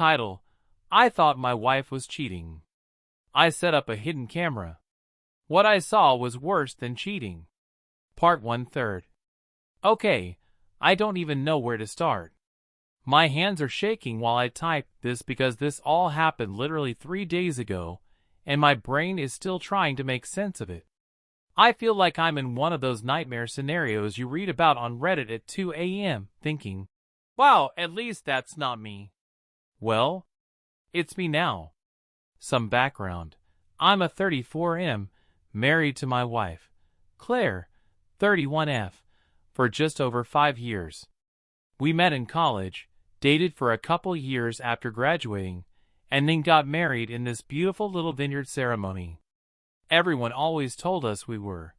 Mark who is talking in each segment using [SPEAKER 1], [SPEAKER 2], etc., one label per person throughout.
[SPEAKER 1] Title: I thought my wife was cheating. I set up a hidden camera. What I saw was worse than cheating. Part 1/3. Okay, I don't even know where to start. My hands are shaking while I type this because this all happened literally 3 days ago, and my brain is still trying to make sense of it. I feel like I'm in one of those nightmare scenarios you read about on Reddit at 2 a.m., thinking, wow, at least that's not me. Well, it's me now. Some background. I'm a 34M, married to my wife, Claire, 31F, for just over 5 years. We met in college, dated for a couple years after graduating, and then got married in this beautiful little vineyard ceremony. Everyone always told us we were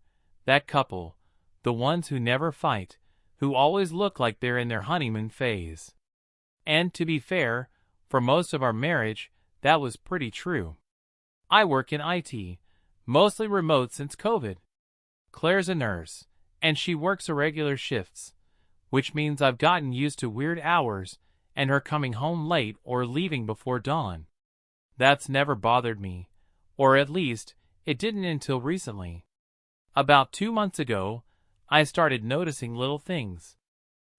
[SPEAKER 1] that couple, the ones who never fight, who always look like they're in their honeymoon phase. And to be fair, for most of our marriage, that was pretty true. I work in IT, mostly remote since COVID. Claire's a nurse, and she works irregular shifts, which means I've gotten used to weird hours and her coming home late or leaving before dawn. That's never bothered me, or at least, it didn't until recently. About 2 months ago, I started noticing little things.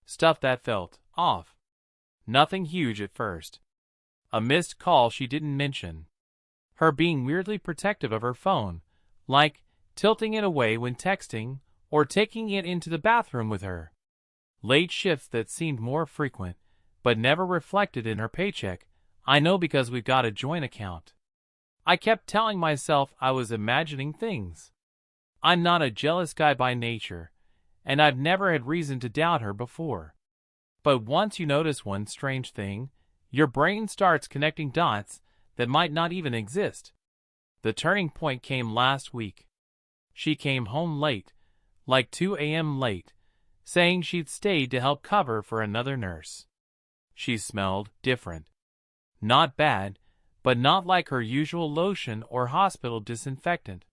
[SPEAKER 1] Stuff that felt off. Nothing huge at first. A missed call she didn't mention. Her being weirdly protective of her phone, like tilting it away when texting or taking it into the bathroom with her. Late shifts that seemed more frequent, but never reflected in her paycheck. I know because we've got a joint account. I kept telling myself I was imagining things. I'm not a jealous guy by nature, and I've never had reason to doubt her before. But once you notice one strange thing, your brain starts connecting dots that might not even exist. The turning point came last week. She came home late, like 2 a.m. late, saying she'd stayed to help cover for another nurse. She smelled different. Not bad, but not like her usual lotion or hospital disinfectant.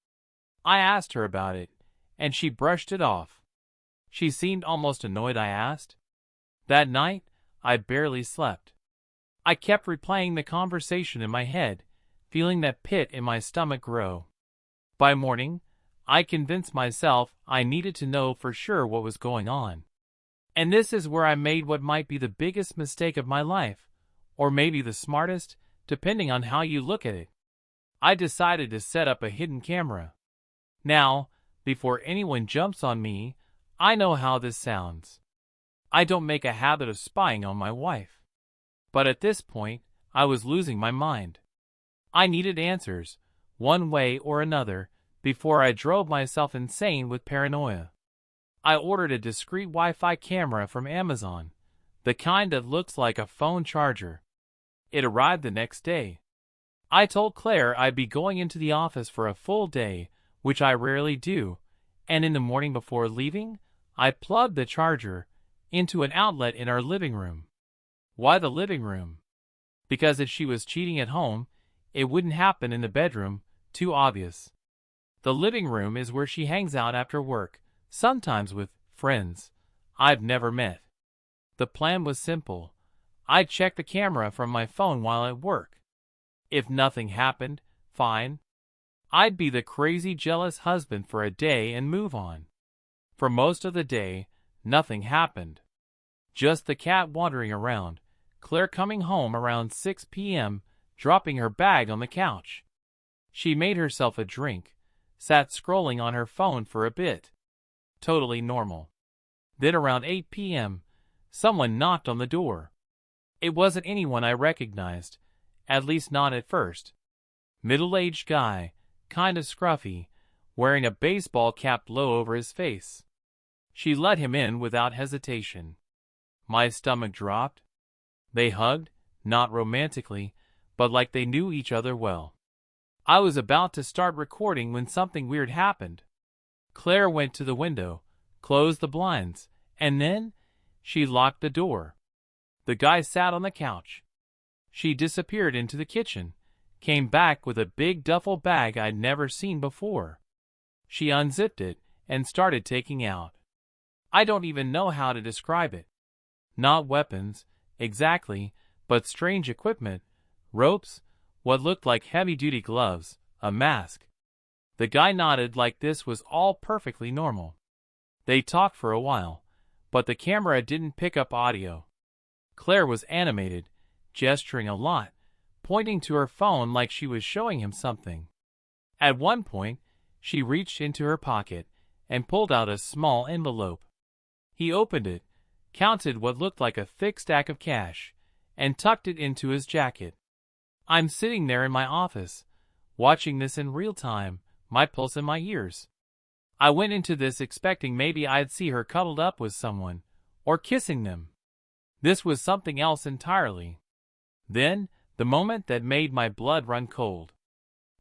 [SPEAKER 1] I asked her about it, and she brushed it off. She seemed almost annoyed I asked. That night, I barely slept. I kept replaying the conversation in my head, feeling that pit in my stomach grow. By morning, I convinced myself I needed to know for sure what was going on. And this is where I made what might be the biggest mistake of my life, or maybe the smartest, depending on how you look at it. I decided to set up a hidden camera. Now, before anyone jumps on me, I know how this sounds. I don't make a habit of spying on my wife. But at this point, I was losing my mind. I needed answers, one way or another, before I drove myself insane with paranoia. I ordered a discreet Wi-Fi camera from Amazon, the kind that looks like a phone charger. It arrived the next day. I told Claire I'd be going into the office for a full day, which I rarely do, and in the morning before leaving, I plugged the charger into an outlet in our living room. Why the living room? Because if she was cheating at home, it wouldn't happen in the bedroom, too obvious. The living room is where she hangs out after work, sometimes with friends I've never met. The plan was simple. I'd check the camera from my phone while at work. If nothing happened, fine. I'd be the crazy jealous husband for a day and move on. For most of the day, nothing happened. Just the cat wandering around, Claire coming home around 6 p.m., dropping her bag on the couch. She made herself a drink, sat scrolling on her phone for a bit. Totally normal. Then around 8 p.m., someone knocked on the door. It wasn't anyone I recognized, at least not at first. Middle-aged guy, kind of scruffy, wearing a baseball cap low over his face. She let him in without hesitation. My stomach dropped. They hugged, not romantically, but like they knew each other well. I was about to start recording when something weird happened. Claire went to the window, closed the blinds, and then she locked the door. The guy sat on the couch. She disappeared into the kitchen, came back with a big duffel bag I'd never seen before. She unzipped it and started taking out. I don't even know how to describe it. Not weapons, exactly, but strange equipment, ropes, what looked like heavy-duty gloves, a mask. The guy nodded like this was all perfectly normal. They talked for a while, but the camera didn't pick up audio. Claire was animated, gesturing a lot, pointing to her phone like she was showing him something. At one point, she reached into her pocket and pulled out a small envelope. He opened it, counted what looked like a thick stack of cash, and tucked it into his jacket. I'm sitting there in my office, watching this in real time, my pulse in my ears. I went into this expecting maybe I'd see her cuddled up with someone, or kissing them. This was something else entirely. Then, the moment that made my blood run cold.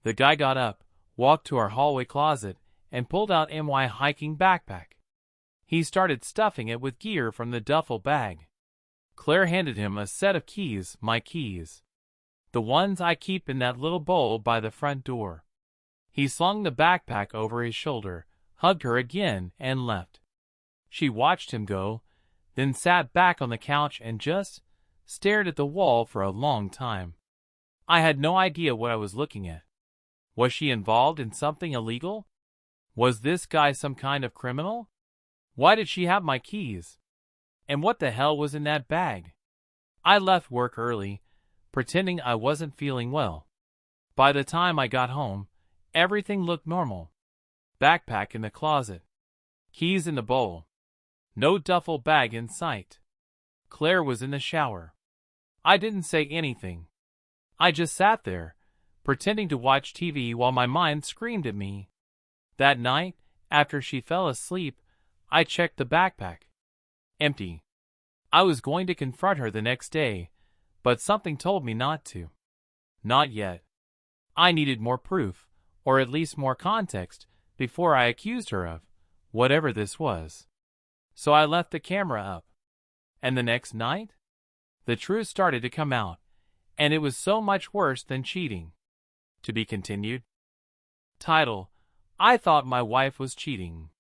[SPEAKER 1] The guy got up, walked to our hallway closet, and pulled out my hiking backpack. He started stuffing it with gear from the duffel bag. Claire handed him a set of keys, my keys. The ones I keep in that little bowl by the front door. He slung the backpack over his shoulder, hugged her again, and left. She watched him go, then sat back on the couch and just stared at the wall for a long time. I had no idea what I was looking at. Was she involved in something illegal? Was this guy some kind of criminal? Why did she have my keys? And what the hell was in that bag? I left work early, pretending I wasn't feeling well. By the time I got home, everything looked normal. Backpack in the closet. Keys in the bowl. No duffel bag in sight. Claire was in the shower. I didn't say anything. I just sat there, pretending to watch TV while my mind screamed at me. That night, after she fell asleep, I checked the backpack. Empty. I was going to confront her the next day, but something told me not to. Not yet. I needed more proof, or at least more context, before I accused her of whatever this was. So I left the camera up. And the next night, the truth started to come out, and it was so much worse than cheating. To be continued. Title: I thought my wife was cheating.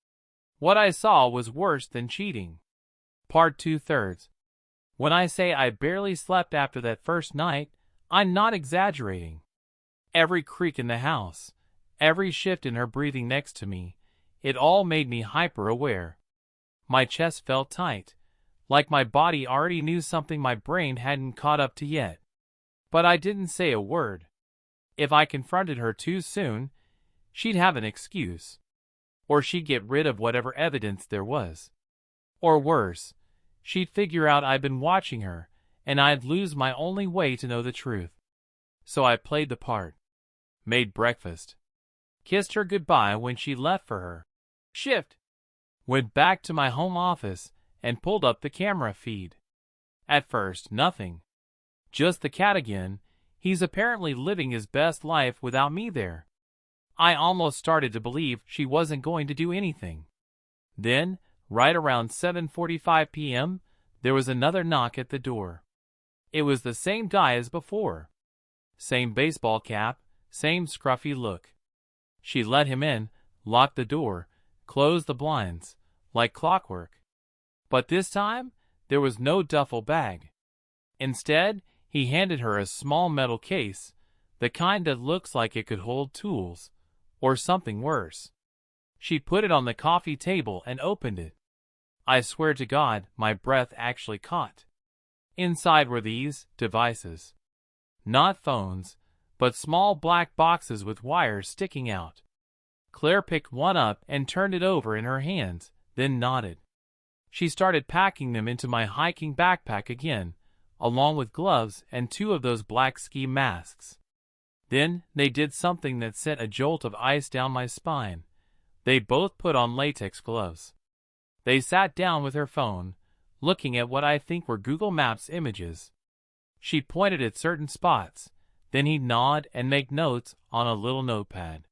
[SPEAKER 1] What I saw was worse than cheating. Part 2/3. When I say I barely slept after that first night, I'm not exaggerating. Every creak in the house, every shift in her breathing next to me, it all made me hyper-aware. My chest felt tight, like my body already knew something my brain hadn't caught up to yet. But I didn't say a word. If I confronted her too soon, she'd have an excuse. Or she'd get rid of whatever evidence there was. Or worse, she'd figure out I'd been watching her, and I'd lose my only way to know the truth. So I played the part. Made breakfast. Kissed her goodbye when she left for her shift. Went back to my home office and pulled up the camera feed. At first, nothing. Just the cat again. He's apparently living his best life without me there. I almost started to believe she wasn't going to do anything. Then, right around 7:45 p.m., there was another knock at the door. It was the same guy as before. Same baseball cap, same scruffy look. She let him in, locked the door, closed the blinds, like clockwork. But this time, there was no duffel bag. Instead, he handed her a small metal case, the kind that looks like it could hold tools, or something worse. She put it on the coffee table and opened it. I swear to God, my breath actually caught. Inside were these devices. Not phones, but small black boxes with wires sticking out. Claire picked one up and turned it over in her hands, then nodded. She started packing them into my hiking backpack again, along with gloves and 2 of those black ski masks. Then they did something that sent a jolt of ice down my spine. They both put on latex gloves. They sat down with her phone, looking at what I think were Google Maps images. She pointed at certain spots, then he'd nod and make notes on a little notepad.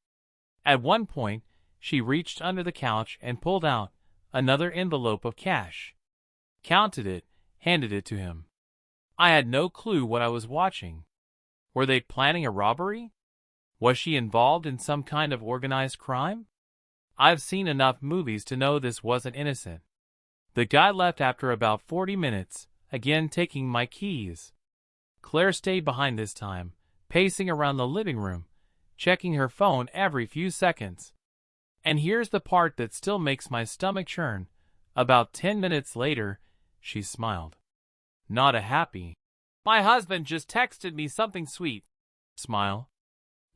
[SPEAKER 1] At one point, she reached under the couch and pulled out another envelope of cash. Counted it, handed it to him. I had no clue what I was watching. Were they planning a robbery? Was she involved in some kind of organized crime? I've seen enough movies to know this wasn't innocent. The guy left after about 40 minutes, again taking my keys. Claire stayed behind this time, pacing around the living room, checking her phone every few seconds. And here's the part that still makes my stomach churn. About 10 minutes later, she smiled. Not a happy, "My husband just texted me something sweet" smile.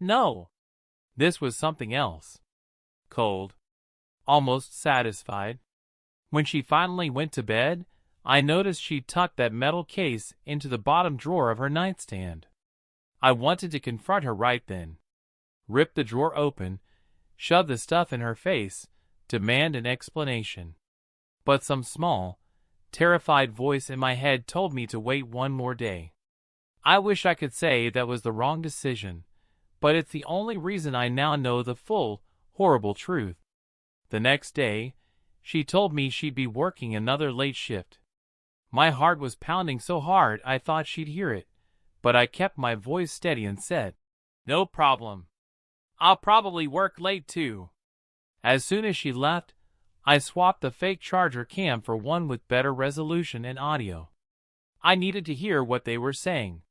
[SPEAKER 1] No. This was something else. Cold. Almost satisfied. When she finally went to bed, I noticed she'd tucked that metal case into the bottom drawer of her nightstand. I wanted to confront her right then. Rip the drawer open, shove the stuff in her face, demand an explanation. But some small, terrified voice in my head told me to wait one more day. I wish I could say that was the wrong decision, but it's the only reason I now know the full, horrible truth. The next day, she told me she'd be working another late shift. My heart was pounding so hard I thought she'd hear it, but I kept my voice steady and said, "No problem. I'll probably work late too." As soon as she left, I swapped the fake charger cam for one with better resolution and audio. I needed to hear what they were saying.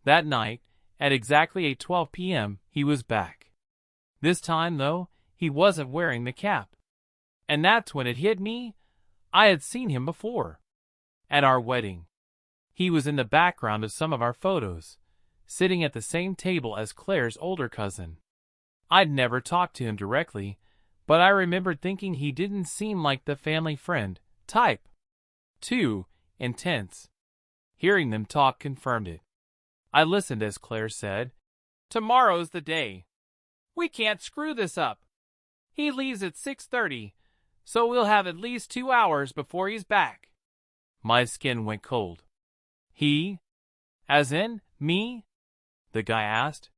[SPEAKER 1] That night, at exactly 8:12 p.m., he was back. This time, though, he wasn't wearing the cap. And that's when it hit me. I had seen him before. At our wedding. He was in the background of some of our photos, sitting at the same table as Claire's older cousin. I'd never talked to him directly, but I remembered thinking he didn't seem like the family friend type. Too intense. Hearing them talk confirmed it. I listened as Claire said, "Tomorrow's the day. We can't screw this up. He leaves at 6:30, so we'll have at least 2 hours before he's back." My skin went cold. He? As in, me? The guy asked.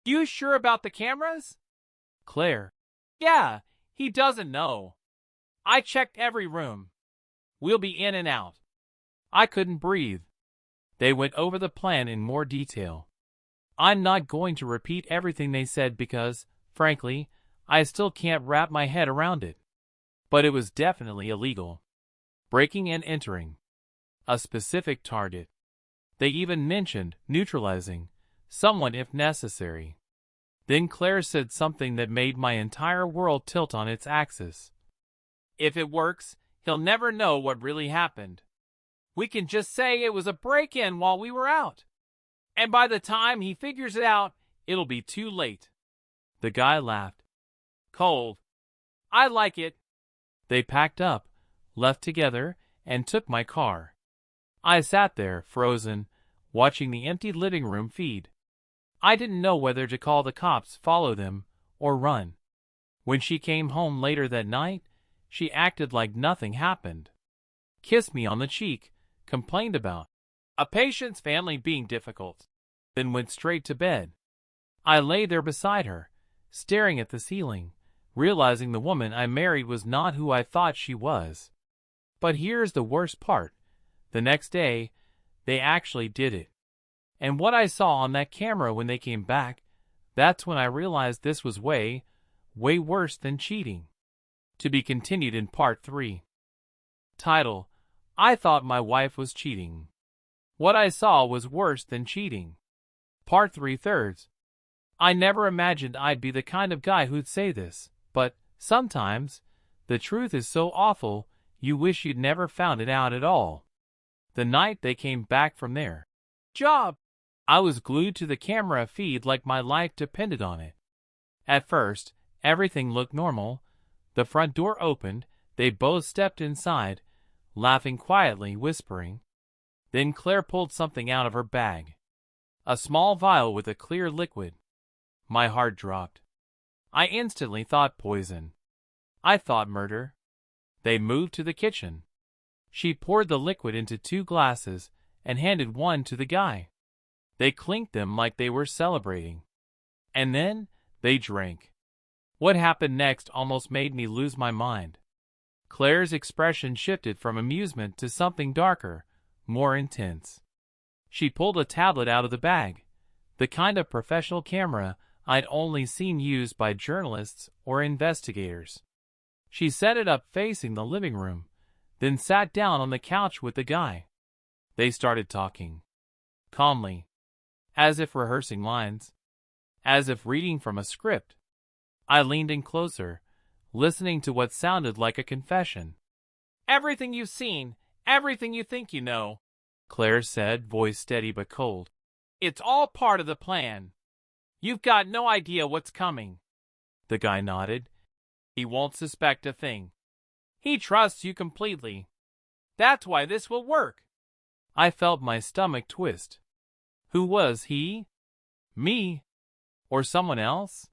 [SPEAKER 1] "You sure about the cameras?" Claire. "Yeah, he doesn't know. I checked every room. We'll be in and out." I couldn't breathe. They went over the plan in more detail. I'm not going to repeat everything they said because, frankly, I still can't wrap my head around it. But it was definitely illegal. Breaking and entering. A specific target. They even mentioned neutralizing someone if necessary. Then Claire said something that made my entire world tilt on its axis. "If it works, he'll never know what really happened. We can just say it was a break-in while we were out. And by the time he figures it out, it'll be too late." The guy laughed. "Cold. I like it." They packed up, left together, and took my car. I sat there, frozen, watching the empty living room feed. I didn't know whether to call the cops, follow them, or run. When she came home later that night, she acted like nothing happened. Kissed me on the cheek, complained about a patient's family being difficult, then went straight to bed. I lay there beside her, staring at the ceiling, realizing the woman I married was not who I thought she was. But here's the worst part. The next day, they actually did it. And what I saw on that camera when they came back, that's when I realized this was way, way worse than cheating. To be continued in Part 3. Title: I thought my wife was cheating. What I saw was worse than cheating. Part 3/3. I never imagined I'd be the kind of guy who'd say this, but sometimes the truth is so awful you wish you'd never found it out at all. The night they came back from their job, I was glued to the camera feed like my life depended on it. At first, everything looked normal. The front door opened, they both stepped inside, laughing quietly, whispering. Then Claire pulled something out of her bag. A small vial with a clear liquid. My heart dropped. I instantly thought poison. I thought murder. They moved to the kitchen. She poured the liquid into 2 glasses and handed one to the guy. They clinked them like they were celebrating. And then they drank. What happened next almost made me lose my mind. Claire's expression shifted from amusement to something darker, more intense. She pulled a tablet out of the bag, the kind of professional camera I'd only seen used by journalists or investigators. She set it up facing the living room, then sat down on the couch with the guy. They started talking. Calmly, as if rehearsing lines, as if reading from a script. I leaned in closer, listening to what sounded like a confession. "Everything you've seen, everything you think you know," Claire said, voice steady but cold. "It's all part of the plan. You've got no idea what's coming." The guy nodded. "He won't suspect a thing. He trusts you completely. That's why this will work." I felt my stomach twist. Who was he? Me? Or someone else?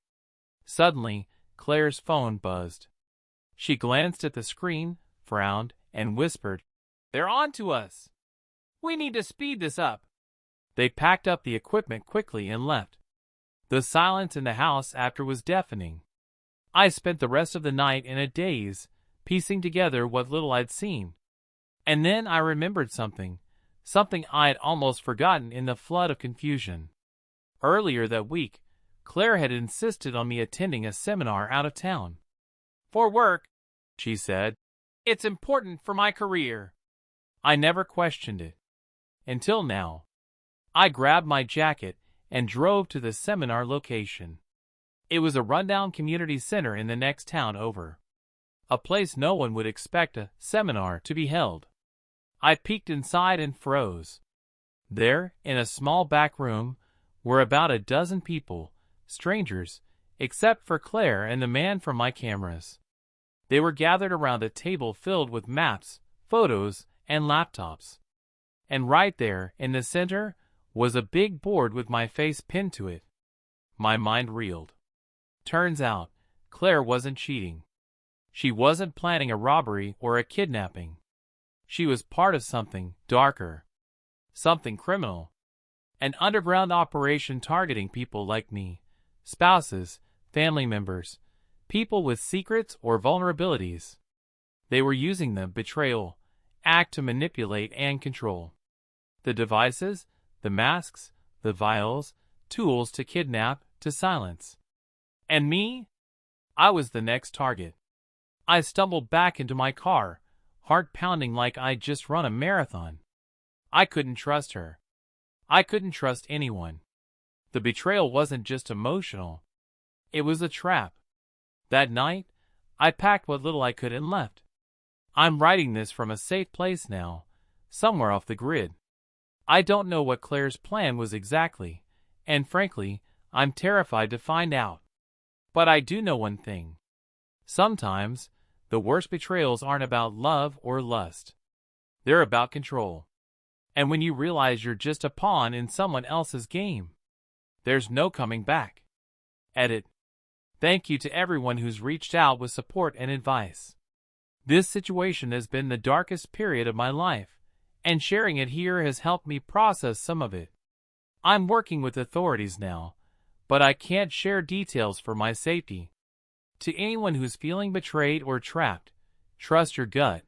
[SPEAKER 1] Suddenly, Claire's phone buzzed. She glanced at the screen, frowned, and whispered, "They're on to us. We need to speed this up." They packed up the equipment quickly and left. The silence in the house after was deafening. I spent the rest of the night in a daze, piecing together what little I'd seen. And then I remembered something I'd almost forgotten in the flood of confusion. Earlier that week, Claire had insisted on me attending a seminar out of town. "For work," she said. "It's important for my career." I never questioned it. Until now. I grabbed my jacket and drove to the seminar location. It was a rundown community center in the next town over. A place no one would expect a seminar to be held. I peeked inside and froze. There, in a small back room, were about a dozen people, strangers, except for Claire and the man from my cameras. They were gathered around a table filled with maps, photos, and laptops. And right there, in the center, was a big board with my face pinned to it. My mind reeled. Turns out, Claire wasn't cheating. She wasn't planning a robbery or a kidnapping. She was part of something darker. Something criminal. An underground operation targeting people like me. Spouses, family members, people with secrets or vulnerabilities. They were using the betrayal act to manipulate and control. The devices, the masks, the vials, tools to kidnap, to silence. And me? I was the next target. I stumbled back into my car, heart pounding like I'd just run a marathon. I couldn't trust her. I couldn't trust anyone. The betrayal wasn't just emotional. It was a trap. That night, I packed what little I could and left. I'm writing this from a safe place now, somewhere off the grid. I don't know what Claire's plan was exactly, and frankly, I'm terrified to find out. But I do know one thing. Sometimes, the worst betrayals aren't about love or lust. They're about control. And when you realize you're just a pawn in someone else's game, there's no coming back. Edit. Thank you to everyone who's reached out with support and advice. This situation has been the darkest period of my life, and sharing it here has helped me process some of it. I'm working with authorities now, but I can't share details for my safety. To anyone who's feeling betrayed or trapped, trust your gut,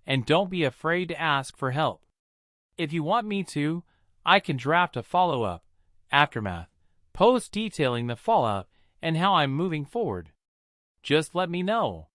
[SPEAKER 1] and don't be afraid to ask for help. If you want me to, I can draft a follow-up, aftermath, post detailing the fallout and how I'm moving forward. Just let me know.